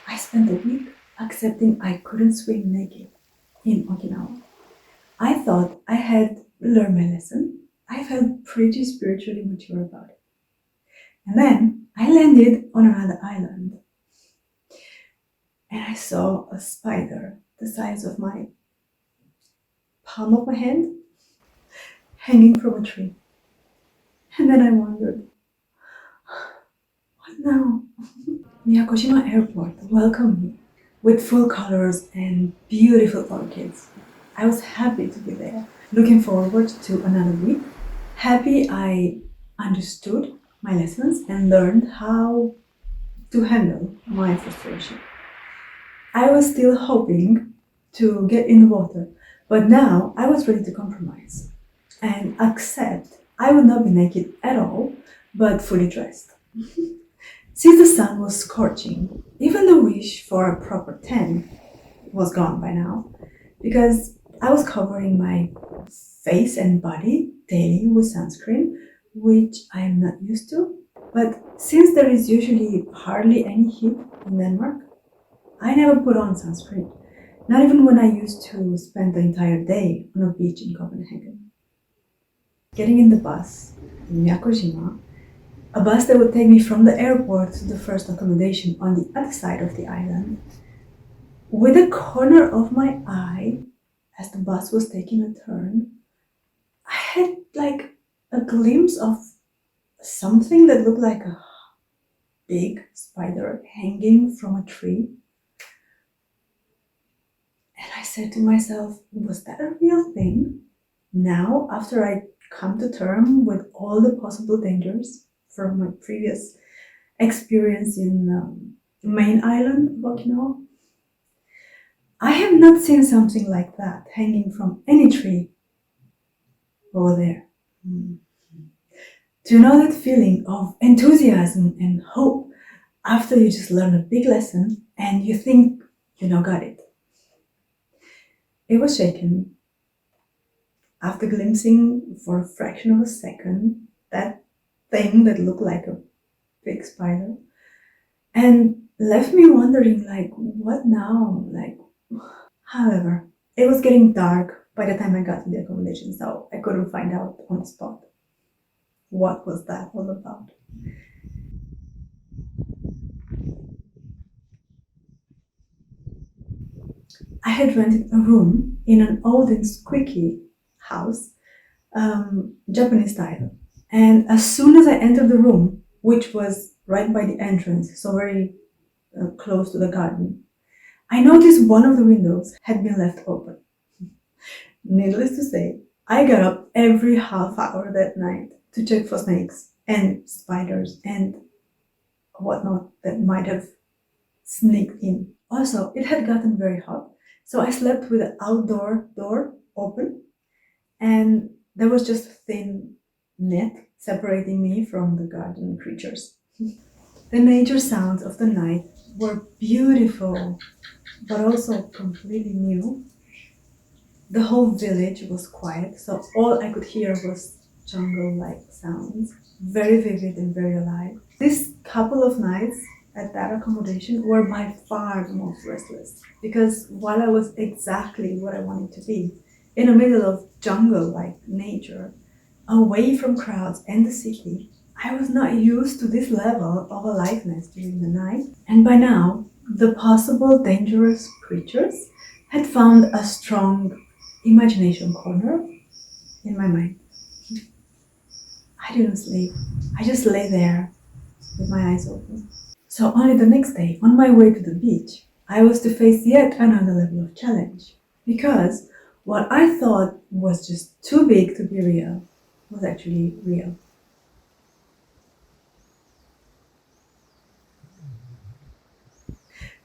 I spent a week accepting I couldn't swim naked in Okinawa. I thought I had learned my lesson. I felt pretty spiritually mature about it. And then I landed on another island and I saw a spider the size of my palm of my hand hanging from a tree. And then I wondered, what now? Miyakojima airport welcomed me with full colors and beautiful orchids. I was happy to be there, looking forward to another week, happy I understood my lessons and learned how to handle my frustration. I was still hoping to get in the water, but now I was ready to compromise and accept I would not be naked at all, but fully dressed. Since the sun was scorching, even the wish for a proper tan was gone by now, because I was covering my face and body daily with sunscreen, which I am not used to. But since there is usually hardly any heat in Denmark, I never put on sunscreen, not even when I used to spend the entire day on a beach in Copenhagen. Getting in the bus in Miyakojima, a bus that would take me from the airport to the first accommodation on the other side of the island, with a corner of my eye, as the bus was taking a turn, I had like a glimpse of something that looked like a big spider hanging from a tree. And I said to myself, was that a real thing? Now, after I come to terms with all the possible dangers from my previous experience in the main island of Okinawa, I have not seen something like that hanging from any tree over there. Do you know that feeling of enthusiasm and hope after you just learn a big lesson and you think you now got it? It was shaken after glimpsing for a fraction of a second that thing that looked like a big spider and left me wondering, like, what now? Like, however, it was getting dark by the time I got to the accommodation, so I couldn't find out on the spot what was that all about. I had rented a room in an old and squeaky house, Japanese style. And as soon as I entered the room, which was right by the entrance, so very close to the garden, I noticed one of the windows had been left open. Needless to say, I got up every half hour that night to check for snakes and spiders and whatnot that might have sneaked in. Also, it had gotten very hot, so I slept with the outdoor door open, and there was just a thin net separating me from the garden creatures. The nature sounds of the night were beautiful, but also completely new. The whole village was quiet, so all I could hear was jungle-like sounds, very vivid and very alive. This couple of nights at that accommodation were by far the most restless, because while I was exactly what I wanted to be, in the middle of jungle-like nature, away from crowds and the city, I was not used to this level of aliveness during the night. And by now, the possible dangerous creatures had found a strong imagination corner in my mind. I didn't sleep. I just lay there with my eyes open. So only the next day, on my way to the beach, I was to face yet another level of challenge. Because what I thought was just too big to be real was actually real.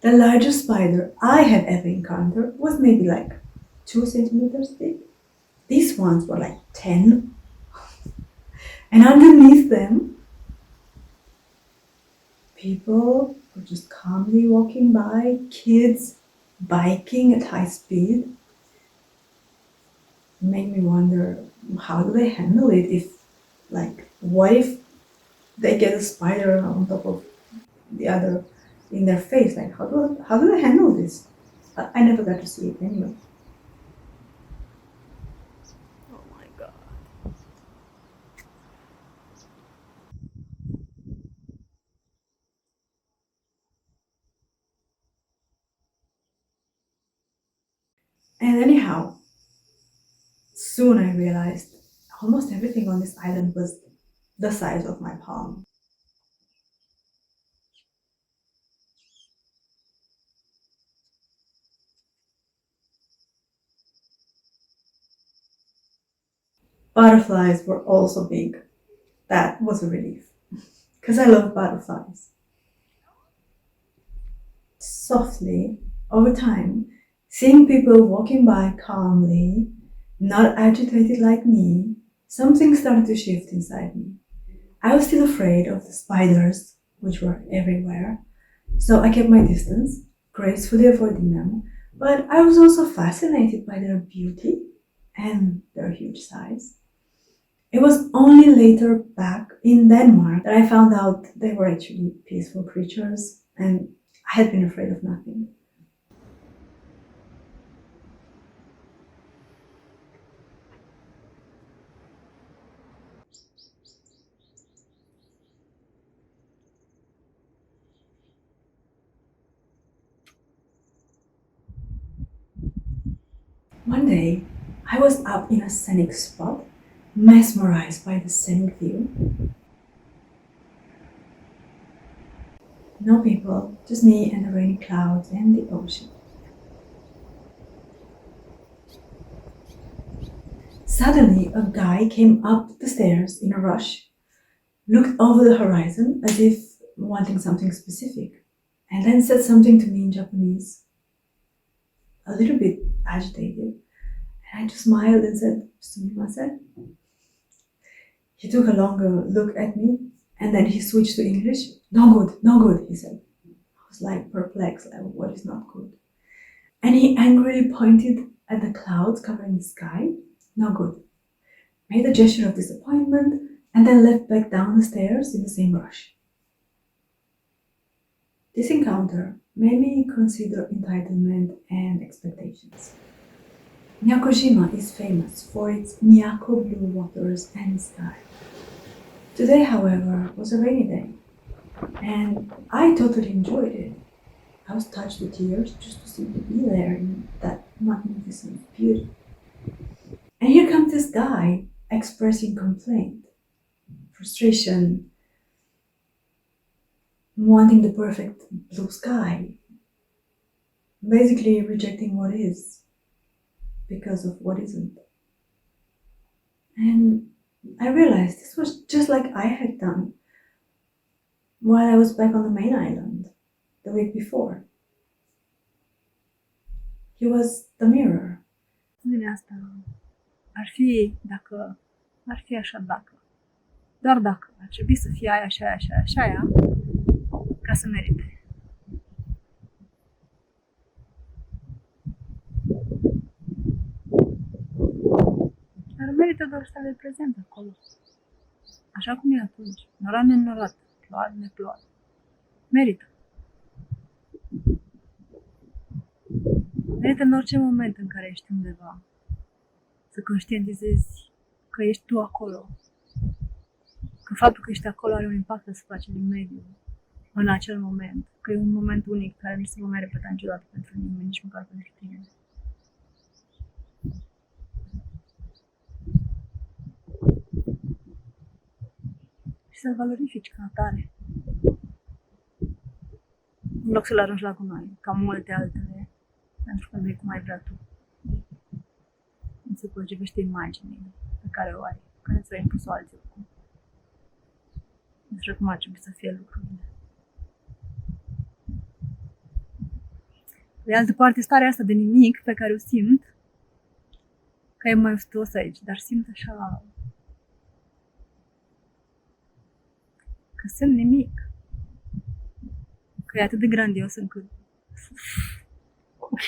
The largest spider I had ever encountered was maybe like 2 centimeters big. These ones were like 10. And underneath them, people were just calmly walking by, kids biking at high speed. It made me wonder, how do they handle it? What if they get a spider on top of the other in their face, like how do I handle this? I never got to see it anyway. Oh my god. And anyhow, soon I realized almost everything on this island was the size of my palm. Butterflies were also big. That was a relief, because I love butterflies. Softly, over time, seeing people walking by calmly, not agitated like me, something started to shift inside me. I was still afraid of the spiders, which were everywhere, so I kept my distance, gracefully avoiding them, but I was also fascinated by their beauty and their huge size. It was only later back in Denmark that I found out they were actually peaceful creatures, and I had been afraid of nothing. One day, I was up in a scenic spot, mesmerized by the scenic view. No people, just me and the rainy clouds and the ocean. Suddenly, a guy came up the stairs in a rush, looked over the horizon as if wanting something specific, and then said something to me in Japanese, a little bit agitated. And I just smiled and said, "Sumimasen." He took a longer look at me, and then he switched to English. "No good, no good," he said. I was like perplexed, like what is not good? And he angrily pointed at the clouds covering the sky. "No good." Made a gesture of disappointment, and then left back down the stairs in the same rush. This encounter made me consider entitlement and expectations. Miyakojima is famous for its Miyako blue waters and sky. Today, however, was a rainy day, and I totally enjoyed it. I was touched to tears just to simply be there in that magnificent beauty. And here comes this guy expressing complaint, frustration, wanting the perfect blue sky, basically rejecting what is because of what isn't. And I realized this was just like I had done while I was back on the main island the week before. He was the mirror. Gândirea asta ar fi dacă ar fi așa dacă. Doar dacă ar trebui să fie aia și aia și aia și aia ca să merite. Dar merită doar să le prezent acolo. Așa cum e atunci. Norat nenorat, ploat neploat. Merită. Merită în orice moment în care ești undeva. Să conștientizezi că ești tu acolo. Că faptul că ești acolo are un impact asupra acelui mediu în acel moment. Că e un moment unic care nu se va mai repeta niciodată pentru nimeni, nici măcar pentru tine. Și să-l valorifici ca atare. În loc să-l arunci la gunoi, ca multe altele, pentru că nu e cum ai vrea tu. Nu se potrivește imaginii pe care o ai, care ți-o ai impus-o alții oricum. Despre cum ar trebui să fie lucrurile. De altă parte, starea asta de nimic pe care o simt, că e mai ustos aici, dar simt așa că sunt nimic. Că e atât de grandios încât ok.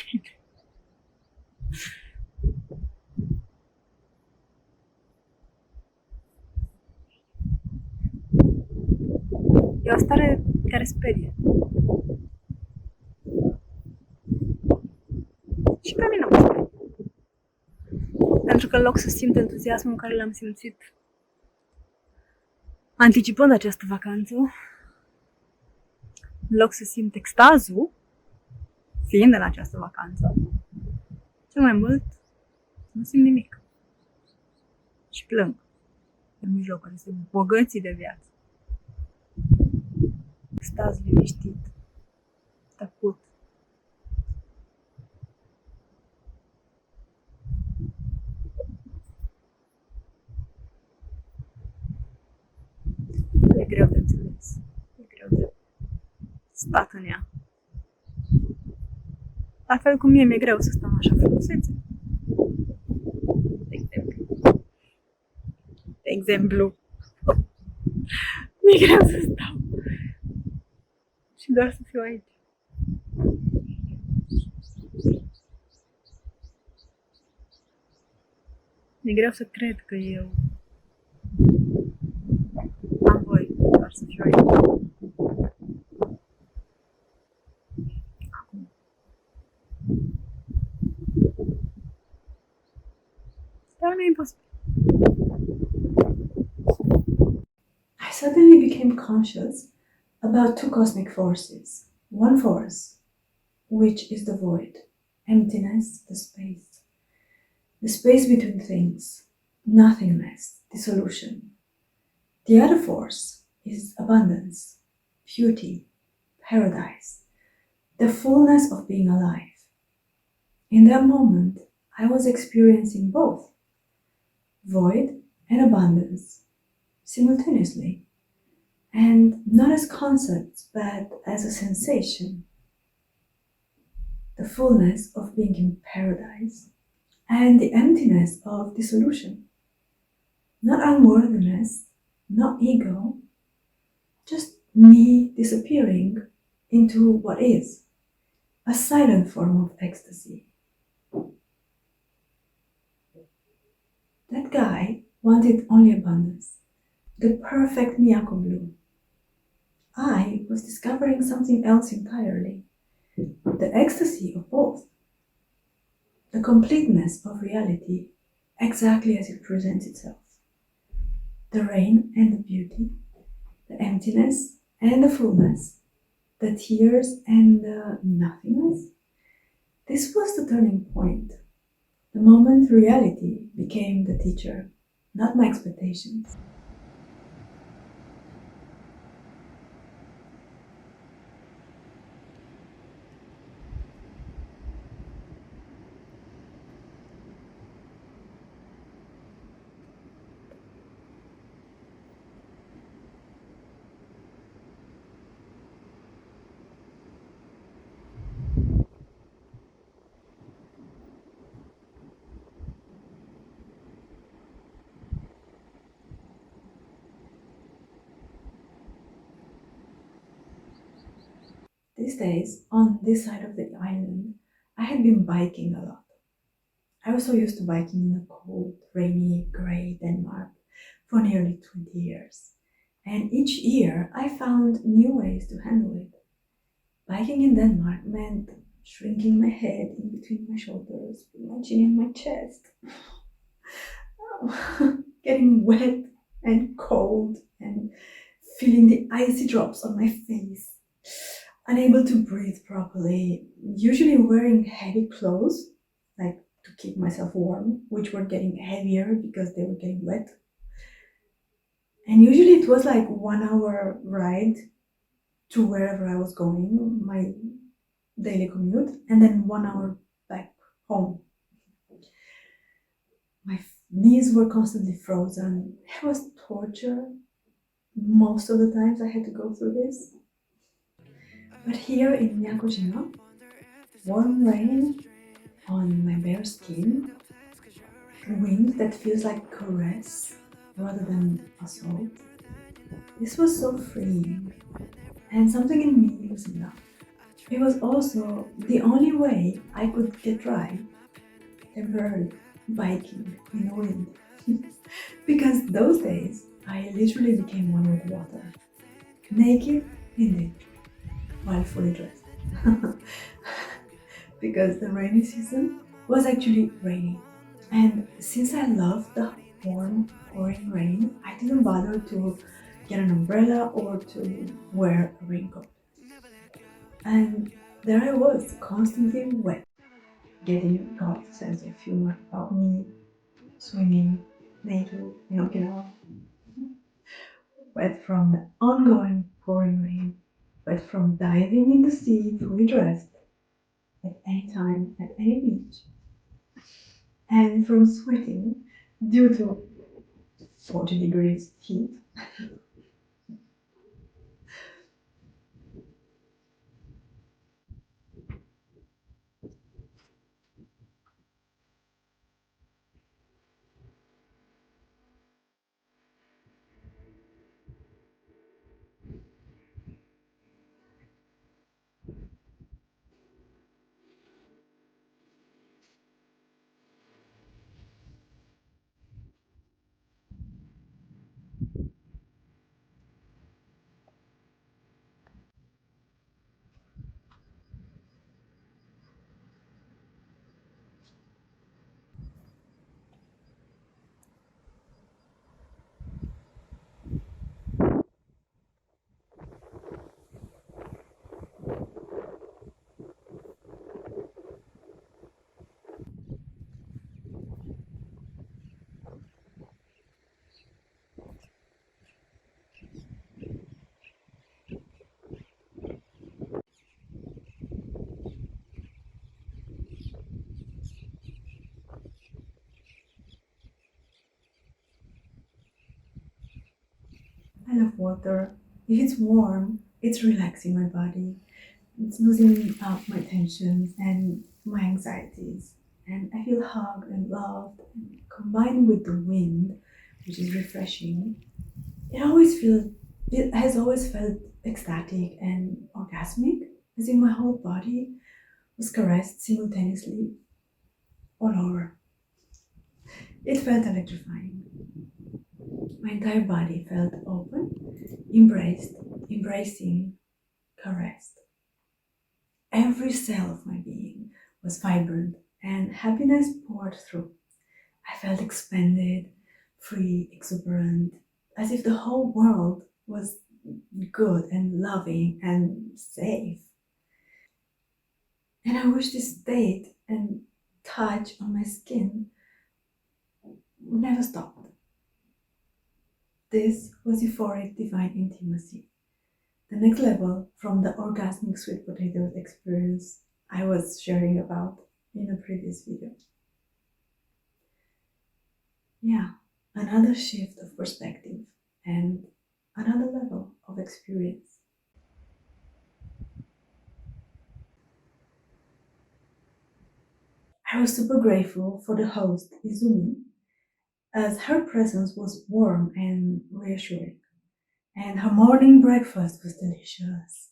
E o stare care sperie. Și pe mine mă sperie. Pentru că în loc să simt entuziasmul care l-am simțit anticipând această vacanță, în loc să simt extazul fiind în această vacanță, cel mai mult nu simt nimic. Și plâng în mijlocul acestei bogății de viață. Extaz liniștit, tăcut. E greu de înțeles. E greu de stat în ea. La fel cum mie mi-e greu să stau așa frumusețe. De exemplu. Mi-e greu să stau. Și doar să fiu aici. Mi-e greu să cred că eu am voie doar să fiu aici. Acum. Dar nu e imposibil. I suddenly became conscious about two cosmic forces. One force, which is the void, emptiness, the space between things, nothingness, dissolution. The other force is abundance, beauty, paradise, the fullness of being alive. In that moment, I was experiencing both, void and abundance, simultaneously, and not as concepts, but as a sensation. The fullness of being in paradise and the emptiness of dissolution. Not unworthiness, not ego, just me disappearing into what is, a silent form of ecstasy. That guy wanted only abundance, the perfect Miyako blue. I was discovering something else entirely, the ecstasy of both, the completeness of reality exactly as it presents itself, the rain and the beauty, the emptiness and the fullness, the tears and the nothingness. This was the turning point, the moment reality became the teacher, not my expectations. These days, on this side of the island, I had been biking a lot. I was so used to biking in the cold, rainy, grey Denmark for nearly 20 years. And each year, I found new ways to handle it. Biking in Denmark meant shrinking my head in between my shoulders, with my chin in my chest, getting wet and cold and feeling the icy drops on my face. Unable to breathe properly, usually wearing heavy clothes, like to keep myself warm, which were getting heavier because they were getting wet. And usually it was like 1 hour ride to wherever I was going, my daily commute, and then 1 hour back home. My knees were constantly frozen. It was torture. Most of the times I had to go through this. But here in Miyakojima, warm rain on my bare skin, wind that feels like caress rather than assault. This was so freeing, and something in me was enough. It was also the only way I could get dry, temporarily, biking in the wind. Because those days, I literally became one with water. Naked, indeed, while fully dressed. because the rainy season was actually rainy. And since I love the warm, pouring rain, I didn't bother to get an umbrella or to wear a raincoat. And there I was, constantly wet, getting God's sense of humor about me swimming naked in Okinawa, wet from the ongoing pouring rain, wet from diving in the sea fully dressed at any time, at any beach, and from sweating due to 40 degrees heat. I love water. If it's warm, it's relaxing my body. It's losing out my tensions and my anxieties. And I feel hugged and loved. And combined with the wind, which is refreshing, it has always felt ecstatic and orgasmic, as if my whole body was caressed simultaneously all over. It felt electrifying. My entire body felt open, embraced, embracing, caressed. Every cell of my being was vibrant and happiness poured through. I felt expanded, free, exuberant, as if the whole world was good and loving and safe. And I wish this state and touch on my skin would never stop. This was Euphoric Divine Intimacy, the next level from the orgasmic sweet potatoes experience I was sharing about in a previous video. Yeah, another shift of perspective and another level of experience. I was super grateful for the host, Izumi, as her presence was warm and reassuring, and her morning breakfast was delicious.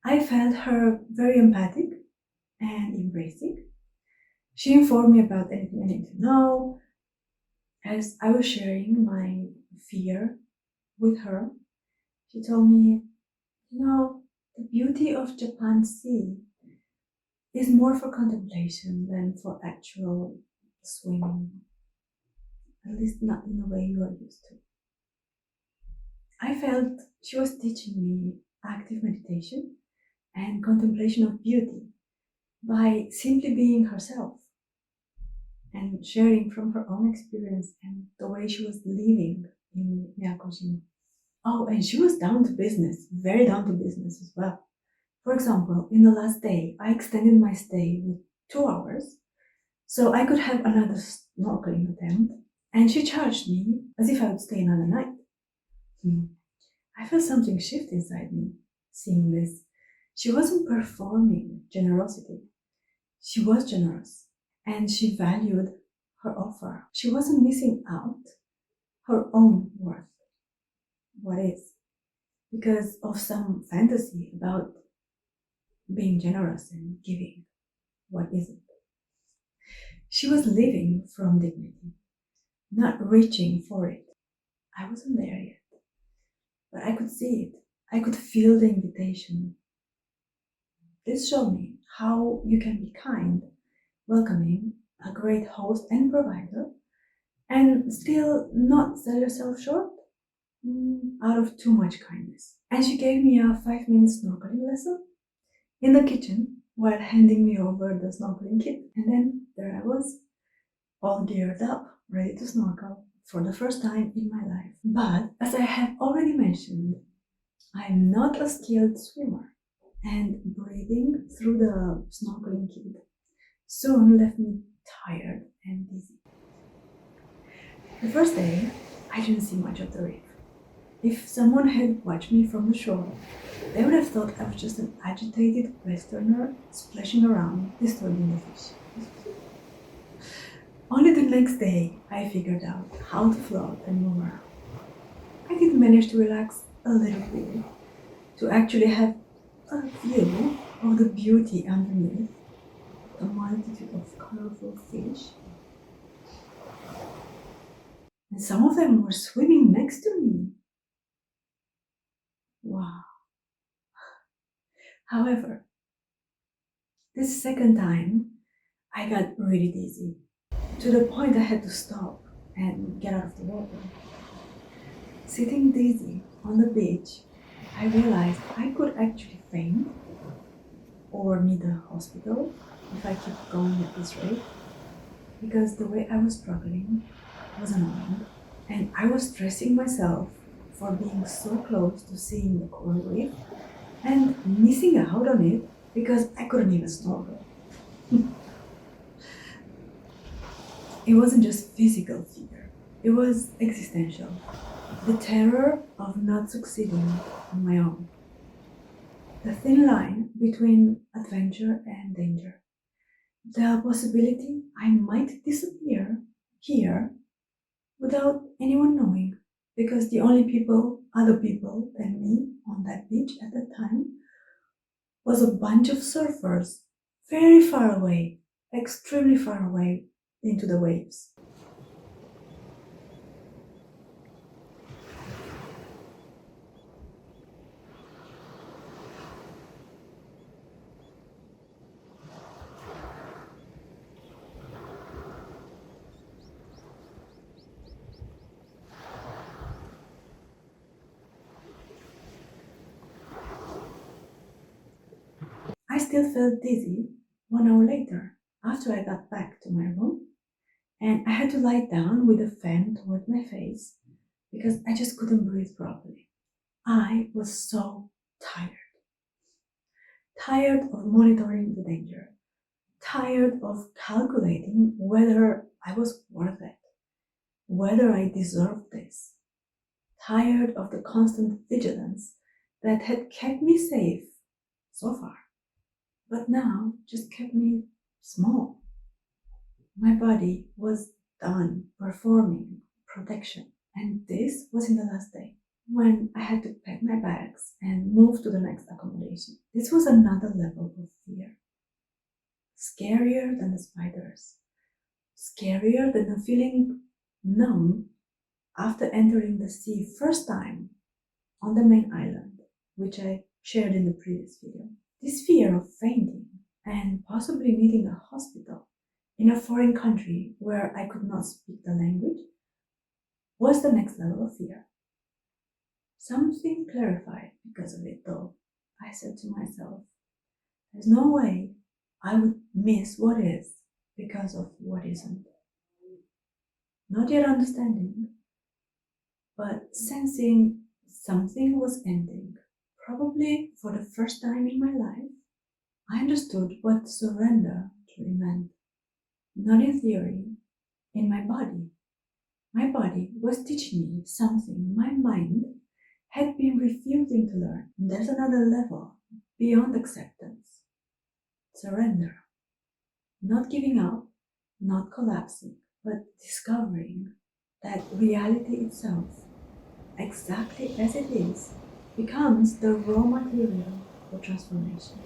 I felt her very empathic and embracing. She informed me about anything I need to know. As I was sharing my fear with her, she told me, the beauty of Japan's sea is more for contemplation than for actual swimming, at least not in the way you are used to. I felt she was teaching me active meditation and contemplation of beauty by simply being herself and sharing from her own experience and the way she was living in Miyakojima. Oh, and she was down to business, very down to business as well. For example, in the last day, I extended my stay with 2 hours so I could have another snorkeling attempt, and she charged me as if I would stay another night. I felt something shift inside me seeing this. She wasn't performing generosity. She was generous and she valued her offer. She wasn't missing out her own worth. What is? Because of some fantasy about being generous and giving. What isn't? She was living from dignity, not reaching for it. I wasn't there yet, but I could see it. I could feel the invitation. This showed me how you can be kind, welcoming, a great host and provider, and still not sell yourself short out of too much kindness. And she gave me a 5-minute snorkeling lesson in the kitchen while handing me over the snorkeling kit. And then there I was, all geared up, ready to snorkel for the first time in my life. But as I have already mentioned, I'm not a skilled swimmer, and breathing through the snorkeling kit soon left me tired and dizzy. The first day, I didn't see much of the reef. If someone had watched me from the shore, they would have thought I was just an agitated Westerner splashing around, disturbing the fish. Only the next day, I figured out how to float and move around. I did manage to relax a little bit, to actually have a view of the beauty underneath, a multitude of colorful fish. And some of them were swimming next to me. Wow. However, this second time, I got really dizzy, to the point I had to stop and get out of the water. Sitting dizzy on the beach, I realized I could actually faint or need a hospital if I keep going at this rate, because the way I was struggling was annoying, and I was stressing myself for being so close to seeing the coral reef and missing out on it because I couldn't even snorkel. It wasn't just physical fear, it was existential. The terror of not succeeding on my own. The thin line between adventure and danger. The possibility I might disappear here without anyone knowing, because the only other people than me on that beach at that time, was a bunch of surfers very far away, extremely far away into the waves. I still felt dizzy 1 hour later, after I got back to my room, and I had to lie down with a fan toward my face because I just couldn't breathe properly. I was so tired. Tired of monitoring the danger. Tired of calculating whether I was worth it, whether I deserved this. Tired of the constant vigilance that had kept me safe so far, but now just kept me small. My body was done performing protection, and this was in the last day, when I had to pack my bags and move to the next accommodation. This was another level of fear. Scarier than the spiders. Scarier than the feeling numb after entering the sea first time on the main island, which I shared in the previous video. This fear of fainting and possibly needing a hospital in a foreign country where I could not speak the language was the next level of fear. Something clarified because of it, though. I said to myself, there's no way I would miss what is because of what isn't. Not yet understanding, but sensing something was ending. Probably for the first time in my life, I understood what surrender truly meant. Not in theory, in my body. My body was teaching me something my mind had been refusing to learn. There's another level beyond acceptance. Surrender. Not giving up, not collapsing, but discovering that reality itself, exactly as it is, becomes the raw material for transformation.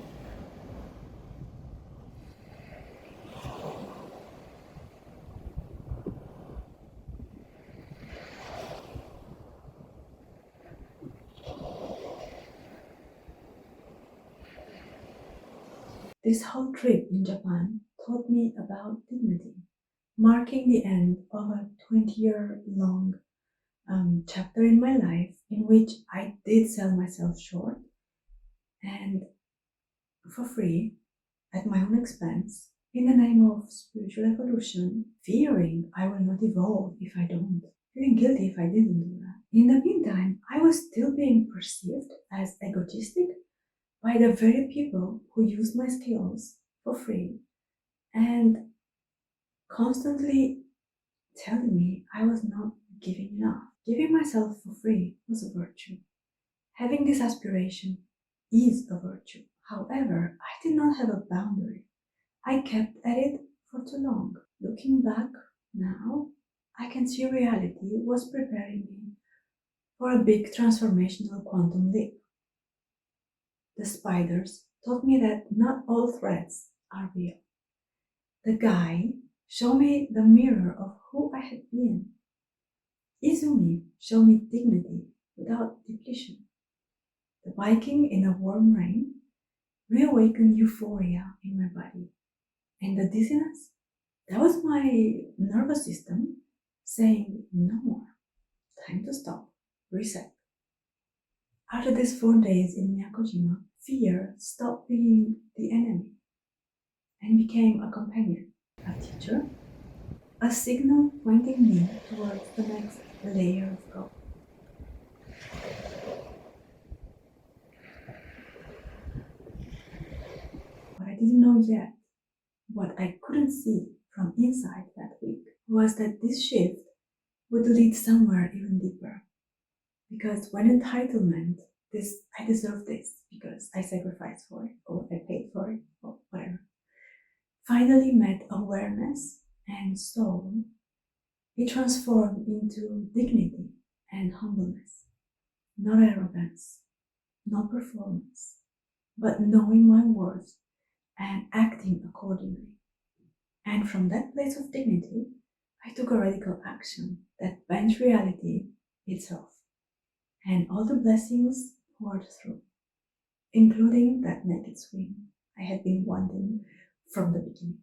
This whole trip in Japan taught me about dignity, marking the end of a 20-year-long chapter in my life in which I did sell myself short and for free at my own expense in the name of spiritual evolution, fearing I will not evolve if I don't, feeling guilty if I didn't do that. In the meantime, I was still being perceived as egotistic by the very people who used my skills for free and constantly telling me I was not giving enough. Giving myself for free was a virtue. Having this aspiration is a virtue. However, I did not have a boundary. I kept at it for too long. Looking back now, I can see reality was preparing me for a big transformational quantum leap. The spiders taught me that not all threats are real. The guy showed me the mirror of who I had been. Izumi showed me dignity without depletion. The biking in the warm rain reawakened euphoria in my body. And the dizziness, that was my nervous system saying no more. Time to stop. Reset. After these 4 days in Miyakojima, fear stopped being the enemy and became a companion, a teacher, a signal pointing me towards the next layer of growth. What I didn't know yet, what I couldn't see from inside that week, was that this shift would lead somewhere even deeper. Because when entitlement, I deserve this because I sacrificed for it, or I paid for it, or whatever, finally met awareness and soul, it transformed into dignity and humbleness. Not arrogance, not performance, but knowing my worth and acting accordingly. And from that place of dignity, I took a radical action that bent reality itself. And all the blessings poured through, including that naked swim I had been wanting from the beginning.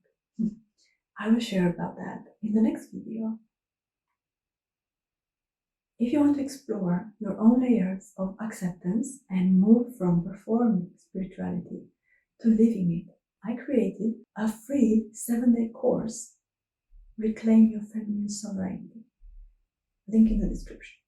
I will share about that in the next video. If you want to explore your own layers of acceptance and move from performing spirituality to living it, I created a free 7-day course, Reclaim Your Feminine Sovereignty. Link in the description.